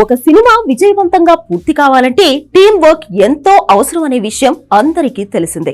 ఒక సినిమా విజయవంతంగా పూర్తి కావాలంటే టీం వర్క్ ఎంతో అవసరం అనే విషయం అందరికీ తెలిసిందే.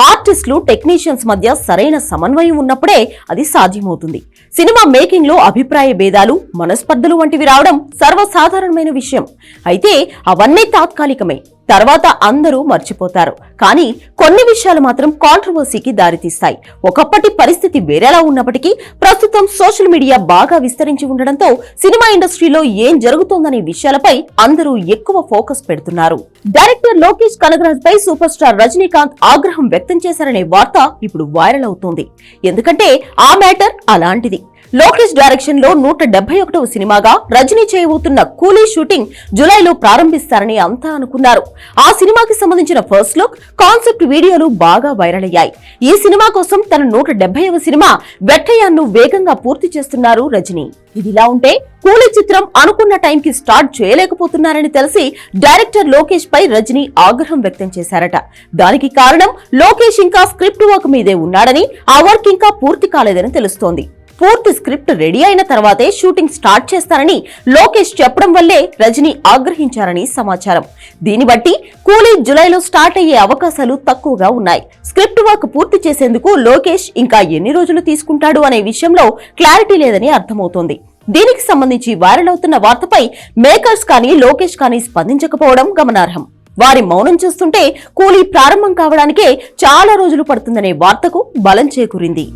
ఆర్టిస్టులు, టెక్నీషియన్స్ మధ్య సరైన సమన్వయం ఉన్నప్పుడే అది సాధ్యమవుతుంది. సినిమా మేకింగ్ లో అభిప్రాయ భేదాలు, మనస్పర్ధలు వంటివి రావడం సర్వసాధారణమైన విషయం. అయితే అవన్నీ తాత్కాలికమే, తర్వాత అందరూ మర్చిపోతారు. కానీ కొన్ని విషయాలు మాత్రం కాంట్రవర్సీకి దారితీస్తాయి. ఒకప్పటి పరిస్థితి వేరేలా ఉన్నప్పటికీ ప్రస్తుతం సోషల్ మీడియా బాగా విస్తరించి ఉండడంతో సినిమా ఇండస్ట్రీలో ఏం జరుగుతోందనే విషయాలపై అందరూ ఎక్కువ ఫోకస్ పెడుతున్నారు. డైరెక్టర్ లోకేష్ కనగరాజ్ పై సూపర్ స్టార్ రజనీకాంత్ ఆగ్రహం వ్యక్తం చేశారనే వార్త ఇప్పుడు వైరల్ అవుతోంది. ఎందుకంటే ఆ మ్యాటర్ అలాంటిది. లోకేష్ డైరెక్షన్ లో 171వ సినిమాగా రజనీ చేయబోతున్న కూలీ షూటింగ్ జులైలో ప్రారంభిస్తారని అంతా అనుకున్నారు. ఆ సినిమాకి సంబంధించిన ఫస్ట్ లుక్, కాన్సెప్ట్ వీడియోలు బాగా వైరల్ అయ్యాయి. ఈ సినిమా కోసం తన 170వ సినిమా వెట్టయాన్ను వేగంగా పూర్తి చేస్తున్నారు రజనీ. ఇదిలా ఉంటే కూలీ చిత్రం అనుకున్న టైంకి స్టార్ట్ చేయలేకపోతున్నారని తెలిసి డైరెక్టర్ లోకేష్ పై రజనీ ఆగ్రహం వ్యక్తం చేశారట. దానికి కారణం లోకేష్ ఇంకా స్క్రిప్ట్ వర్క్ మీదే ఉన్నాడని, ఆ వర్క్ ఇంకా పూర్తి కాలేదని తెలుస్తోంది. పూర్తి స్క్రిప్ట్ రెడీ అయిన తర్వాతే షూటింగ్ స్టార్ట్ చేస్తారని లోకేష్ చెప్పడం వల్లే రజనీ ఆగ్రహించారని సమాచారం. దీన్ని బట్టి కూలీ జులైలో స్టార్ట్ అయ్యే అవకాశాలు తక్కువగా ఉన్నాయి. స్క్రిప్ట్ వర్క్ పూర్తి చేసేందుకు లోకేష్ ఇంకా ఎన్ని రోజులు తీసుకుంటాడు అనే విషయంలో క్లారిటీ లేదని అర్థమవుతోంది. దీనికి సంబంధించి వైరల్ అవుతున్న వార్తపై మేకర్స్ కానీ లోకేష్ కానీ స్పందించకపోవడం గమనార్హం. వారి మౌనం చూస్తుంటే కూలీ ప్రారంభం కావడానికే చాలా రోజులు పడుతుందనే వార్తకు బలం చేకూరింది.